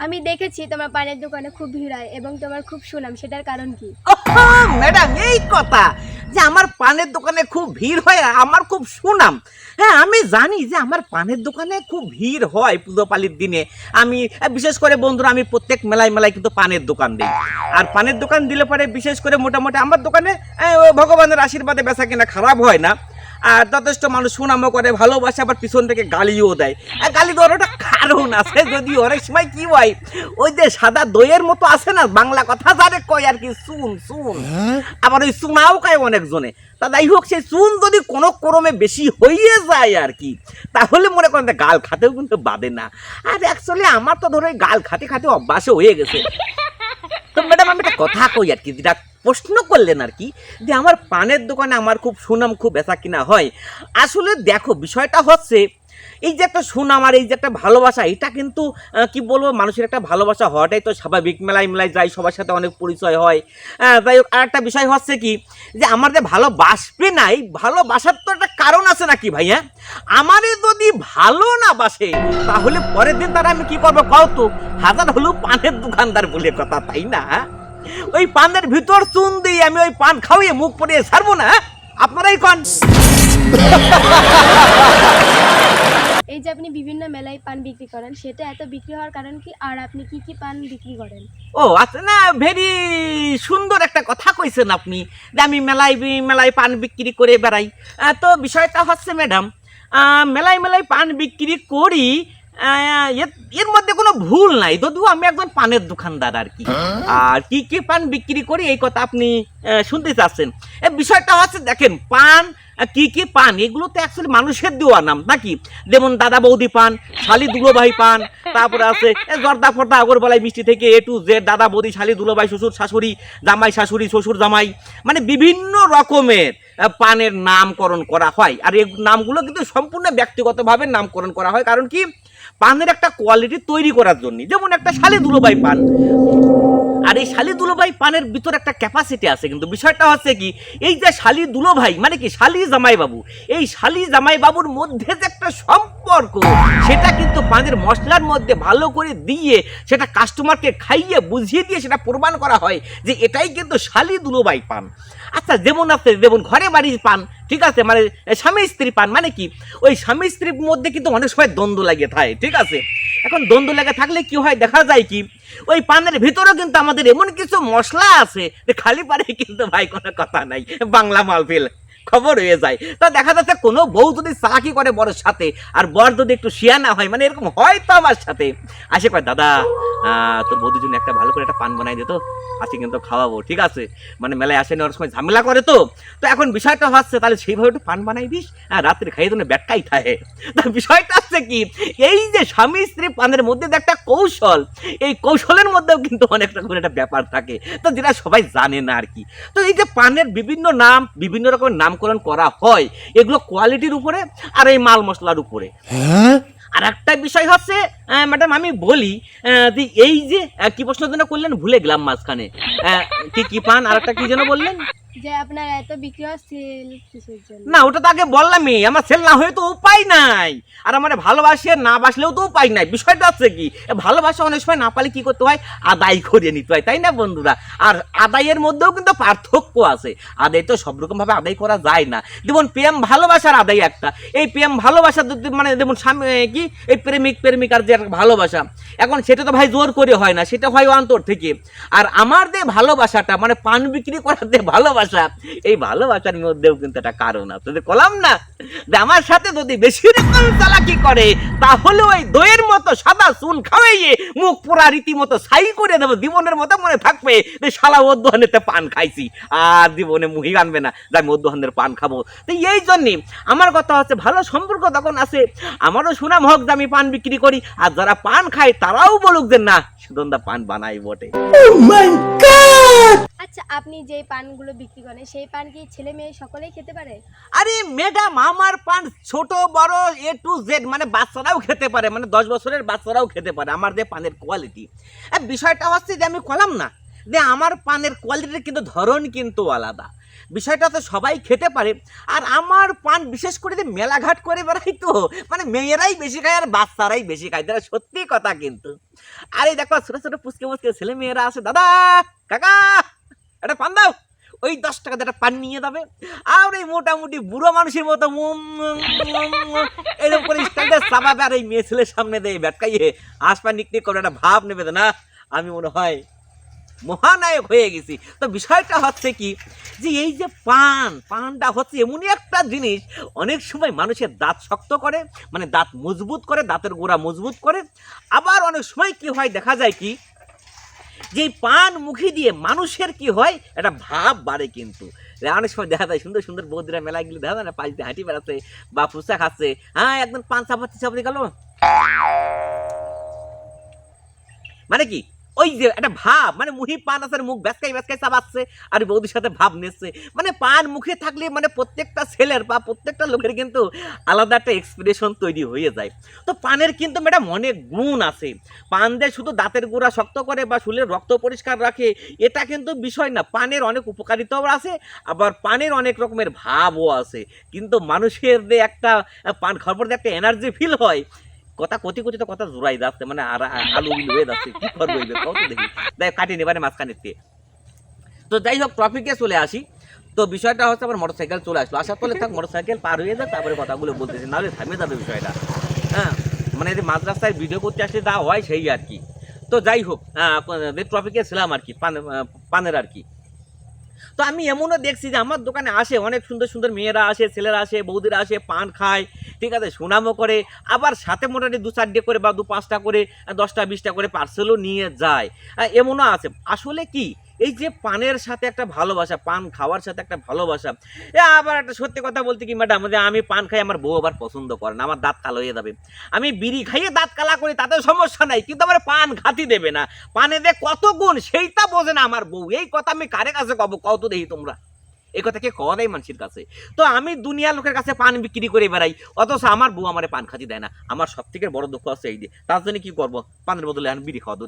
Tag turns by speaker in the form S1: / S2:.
S1: আমি দেখেছি তোমার পানের দোকানে খুব ভিড় হয় এবং তোমার খুব সুনাম, সেটার কারণ কি?
S2: ম্যাডাম এই কথা যে আমার পানের দোকানে খুব ভিড় হয়, আমার খুব সুনাম। হ্যাঁ, আমি জানি যে আমার পানের দোকানে খুব ভিড় হয় পুজোপালির দিনে। আমি বিশেষ করে বন্ধুরা, আমি প্রত্যেক মেলায় মেলায় কিন্তু পানের দোকান দিই। আর পানের দোকান দিলে পরে বিশেষ করে মোটামুটি আমার দোকানে ভগবানের আশীর্বাদে বেচা কেনা খারাপ হয় না। আর যথেষ্ট মানুষ সুনামও করে, ভালোবাসে, আবার পিছন থেকে গালিও দেয়। আর গালি দেওয়ার একটা কারণ আছে, যদি অনেক সময় কি হয়, ওই যে সাদা দইয়ের মতো আছে না, বাংলা কথা যারে কয় আর কি, চুন চুন, আবার ওই চুনাও কয় অনেকজনে। তা যাই হোক, সেই চুন যদি কোনো ক্রমে বেশি হয়ে যায় আর কি, তাহলে মনে করেন গাল খাতেও কিন্তু বাদে না। আর অ্যাকচুয়ালি আমার তো ধরো গাল খাতে খাতে অভ্যাসে হয়ে গেছে। তো ম্যাডাম আমি একটা কথা কই আর কি, যেটা প্রশ্ন করলেন আর কি, যে আমার পানের দোকানে আমার খুব সুনাম, খুব বেচা কিনা হয়। আসলে দেখো, বিষয়টা হচ্ছে এই যে একটা সুনাম আর এই যে একটা ভালোবাসা, এটা কিন্তু কি বলবো, মানুষের একটা ভালোবাসা হওয়াটাই তো স্বাভাবিক। মেলায় মেলায় যাই, সবার সাথে অনেক পরিচয় হয়। যাই হোক, আর একটা বিষয় হচ্ছে কি, যে আমার যে ভালোবাসবে না, এই ভালোবাসার তো একটা কারণ আছে নাকি ভাই? হ্যাঁ, আমারই যদি ভালো না বাসে, তাহলে পরের দিন তারা আমি কি করবো কও তো? হাজার হলো পানের দোকানদার বলে কথা, তাই না? ওই পানের ভিতর চুন দিয়ে আমি ওই পান খাওয়িয়ে মুখ পরিয়ে ছাড়বো না? আপনারাই কন।
S1: এই যে আপনি বিভিন্ন মেলায় পান বিক্রি করেন, সেটা এত বিক্রি হওয়ার কারণ কি? আর আপনি কি কি পান বিক্রি করেন?
S2: ও আচ্ছা, না, ভেরি সুন্দর একটা কথা কইছেন আপনি, যে আমি মেলায় মেলায় পান বিক্রি করে বেড়াই। তো বিষয়টা হচ্ছে ম্যাডাম, মেলায় মেলায় পান বিক্রি করি, এর মধ্যে কোনো ভুল নাই, যদিও আমি একজন পানের দোকানদার আর কি। আর কি কি পান বিক্রি করি এই কথা আপনি শুনতে চাচ্ছেন। এই বিষয়টা হচ্ছে, দেখেন, পান কি কি পান, এগুলো তো অ্যাকচুয়ালি মানুষের দেওয়া নাম নাকি। যেমন দাদা বৌদি পান, শালি দুলোভাই পান, তারপরে আছে জর্দা ফর্দা আগরবালাই মিষ্টি থেকে এ টু জেড, দাদা বৌদি, শালি দুলোভাই, শ্বশুর শাশুড়ি, জামাই শাশুড়ি, শ্বশুর জামাই, মানে বিভিন্ন রকমের পানের নামকরণ করা হয়। আর এই নামগুলো কিন্তু সম্পূর্ণ ব্যক্তিগতভাবে নামকরণ করা হয়। কারণ কি, পানের একটা কোয়ালিটি তৈরি করার জন্য। যেমন একটা শালি দুলোভাই পান, আর এই শালি দুলোভাই পানের ভিতর একটা ক্যাপাসিটি আছে। কিন্তু বিষয়টা হচ্ছে কি, এই যে শালি দুলোভাই মানে কি, শালি জামাই বাবু, এই শালি জামাই বাবুর মধ্যে যে একটা সম্পর্ক, সেটা কিন্তু পানের মশলার মধ্যে ভালো করে দিয়ে, সেটা কাস্টমারকে খাইয়ে বুঝিয়ে দিয়ে সেটা প্রমাণ করা হয় যে এটাই কিন্তু শালি দুলোভাই পান। আচ্ছা, যেমন আছে, যেমন ঘরে বাড়ির পান, ঠিক আছে, মানে স্বামী স্ত্রী পান, মানে কি, ওই স্বামী স্ত্রীর মধ্যে কিন্তু অনেক সময় দ্বন্দ্ব লাগে থাকে, ঠিক আছে। এখন দ্বন্দ্ব লেগে থাকলে কি হয়, দেখা যায় কি, ওই পানের ভিতরেও কিন্তু আমাদের এমন কিছু মশলা আছে যে খালি পারে কিন্তু ভাই কোনো কথা নাই, বাংলা মালফিল খবর হয়ে যায়। তা দেখা যাচ্ছে কোনো বউ যদি চালাকি করে বরের সাথে, আর বর যদি একটু শিয়ানা হয়, মানে এরকম হয় তো আমার সাথে, আসে কয়, দাদা তোর বৌদির জন্য একটা ভালো করে একটা পান বানাই দিত, আজকে কিন্তু খাওয়াবো, ঠিক আছে। মানে মেলায় আসেনি, ওর সময় ঝামেলা করে তো। তো এখন বিষয়টা হচ্ছে, তাহলে সেইভাবে একটু পান বানাই দিস, রাত্রে খাইয়ে জন্য ব্যাটকাই থাকে। তা বিষয়টা হচ্ছে কি, এই যে স্বামী স্ত্রী পানের মধ্যে যে একটা কৌশল, এই কৌশলের মধ্যেও কিন্তু অনেক রকমের একটা ব্যাপার থাকে, তো যেটা সবাই জানে না আর কি। তো এই যে পানের বিভিন্ন নাম, বিভিন্ন রকমের নামকরণ করা হয়, এগুলো কোয়ালিটির উপরে আর এই মাল মশলার উপরে। আর একটা বিষয় হচ্ছে ম্যাডাম, আমি বলি যে এই যে কি প্রশ্নের জন্য করলেন ভুলে গেলাম মাঝখানে, কি কি পান আর একটা কি যেন বললেন?
S1: যে আপনার এত বিক্রি হয়, সেল কিসের জন্য?
S2: না, ওটা তো আগে বললামই, আমার সেল না হয়ে তো উপায় নাই। আর আমার ভালোবাসে না বাসলেও তো উপায় নাই। বিষয়টা হচ্ছে কি, ভালোবাসা অনেক সময় না পালে কি করতে হয়, আদায় করে নিতে হয়, তাই না বন্ধুরা? আর আদায়ের মধ্যেও কিন্তু পার্থক্য আছে। আদায় তো সব রকম ভাবে আদায় করা যায় না। যেমন প্রেম ভালোবাসার আদায় একটা, এই প্রেম ভালোবাসা মানে যেমন স্বামী কি, এই প্রেমিক প্রেমিকার যে একটা ভালোবাসা, এখন সেটা তো ভাই জোর করে হয় না, সেটা হয় অন্তর থেকে। আর আমার যে ভালোবাসাটা, মানে পান বিক্রি করার যে ভালোবাসা, এই ভালোবাসার মধ্যেও কিন্তু একটা কারণ আছে। কলাম না যে আমার সাথে যদি বেশি রকম চালাকি করে, তাহলে ওই দইয়ের মতো সাদা চুন খাওয়াইয়ে মুখ পুরা রীতিমতো ছাই করে দেবো। জীবনের মতো মনে থাকবে যে শালা মধ্যহানেতে পান খাইছি, আর জীবনে মুহি আনবে না যে আমি মধ্যহানের পান খাবো। তো এই জন্যে আমার কথা হচ্ছে, ভালো সম্পর্ক তখন আছে, আমারও সুনাম হোক যে আমি পান বিক্রি করি, আর যারা পান খায় তারাও বলুক যে না, সুদন্দা পান বানাই বটে।
S1: আচ্ছা, আপনি যে পানগুলো বিক্রি করেন, সেই পান কি ছেলে মেয়ে সকলেই খেতে পারে?
S2: আরে ম্যাডাম, আমার পান ছোট বড় এ টু জেড, মানে বাচ্চারাও খেতে পারে, মানে 10 বছরের বাচ্চারাও খেতে পারে, আমার যে পানের কোয়ালিটি। বিষয়টা হচ্ছে যে আমি কলাম না যে আমার পানের কোয়ালিটির কিন্তু ধরন কিন্তু আলাদা। বিষয়টা তো সবাই খেতে পারে। আর আমার পান বিশেষ করে যে মেলাঘাট করে বেড়াই তো, মানে মেয়েরাই বেশি খায় আর বাচ্চারাই বেশি খায়, তারা সত্যি কথা কিন্তু। আর এই দেখো ছোট ছোট পুচকে পুচকে ছেলে মেয়েরা আছে, দাদা কাকা একটা পান দাও, ওই 10 টাকা একটা পান নিয়ে যাবে। আর এই মোটামুটি বুড়ো মানুষের মতো এরকম করে স্ট্যান্ডে চাপাবে, আর এই মেয়ে ছেলের সামনে দিয়ে ব্যাটকাইয়ে আসপা নিকনিক করে একটা ভাব নেবে না, আমি মনে হয় মহানায়ক হয়ে গেছি। তো বিষয়টা হচ্ছে কি, যে এই যে পানটা হচ্ছে এমনই একটা জিনিস, অনেক সময় মানুষের দাঁত শক্ত করে, মানে দাঁত মজবুত করে, দাঁতের গোড়া মজবুত করে। আবার অনেক সময় কি হয়, দেখা যায় কি যে পান মুখে দিয়ে মানুষের কি হয়, একটা ভাব বাড়ে কিন্তু। অনেক সময় দেখা যায় সুন্দর সুন্দর বৌদিরা মেলায় গেলে দেখা যায় না, পাশ দিয়ে হাঁটি বেড়াচ্ছে বা ফুচকা খাচ্ছে, হ্যাঁ একদম পান চাপাতি চাপাতি গেল, মানে কি ওই যে একটা ভাব, মানে মুহি পান আছে মুখ ব্যাসকাই ব্যাসকাই চাবাচ্ছে আর বৌদির সাথে ভাব নিচ্ছে। মানে পান মুখে থাকলে মানে প্রত্যেকটা ছেলের বা প্রত্যেকটা লোকের কিন্তু আলাদা একটা এক্সপ্রেশন তৈরি হয়ে যায়। তো পানের কিন্তু ম্যাডাম অনেক গুণ আছে। পান দিয়ে শুধু দাঁতের গোড়া শক্ত করে বা শুলের রক্ত পরিষ্কার রাখে এটা কিন্তু বিষয় না, পানের অনেক উপকারিতাও আছে, আবার পানের অনেক রকমের ভাবও আছে। কিন্তু মানুষের যে একটা পান খাওয়ার পর যে একটা এনার্জি ফিল হয়, কথা কতি কতি তো কথা জোড়াই যাচ্ছে, মানে আর আলু বিল হয়ে যাচ্ছে, কি করবো কত দেখি তাই কাটিয়ে নেবারে মাঝখানে। তো যাই হোক টপিকে চলে আসি। তো বিষয়টা হচ্ছে আমার মোটরসাইকেল চলে আসলো, আসার পরে থাক মোটরসাইকেল পার হয়ে যায়, তারপরে কথাগুলো বলতেছি, নাহলে থামে যাবে বিষয়টা। হ্যাঁ মানে যে মাঝ রাস্তায় ভিডিও করতে আসলে যা হয় সেই আর কি। তো যাই হোক যে টপিকে ছিলাম আর কি, পানের আর কি। তো আমি এমনও দেখছি যে আমার দোকানে আসে অনেক সুন্দর সুন্দর মেয়েরা আসে, ছেলেরা আসে, বৌদিরা আসে, পান খায়, ঠিক আছে, সুনামও করে, আবার সাথে মোটামুটি 2-4টে করে বা 2-5টা করে 10টা 20টা করে পার্সেলও নিয়ে যায়, এমনও আছে। আসলে কি এই যে পানের সাথে একটা ভালোবাসা, পান খাওয়ার সাথে একটা ভালোবাসা। আবার একটা সত্যি কথা বলতে কি ম্যাডাম, যে আমি পান খাই আমার বউ আবার পছন্দ করে না, আমার দাঁত কালো হয়ে যাবে। আমি বিড়ি খাইয়ে দাঁত কালা করি তাতে সমস্যা নাই, কিন্তু আমার পান খাতি দেবে না। পানে যে কত গুণ সেইটা বোঝে না আমার বউ। এই কথা আমি কারে কাছে কব, কত দেখি তোমরা এই কথা কে কওয়া দেয় মানুষের কাছে? তো আমি দুনিয়া লোকের কাছে পান বিক্রি করে বেড়াই, অথচ আমার বউ আমারে পান খাতি দেয় না। আমার সব থেকে বড় দুঃখ আছে এই দিয়ে, তার জন্য কি করবো, পানের বদলে আমি বিড়ি খাওয়া দূর।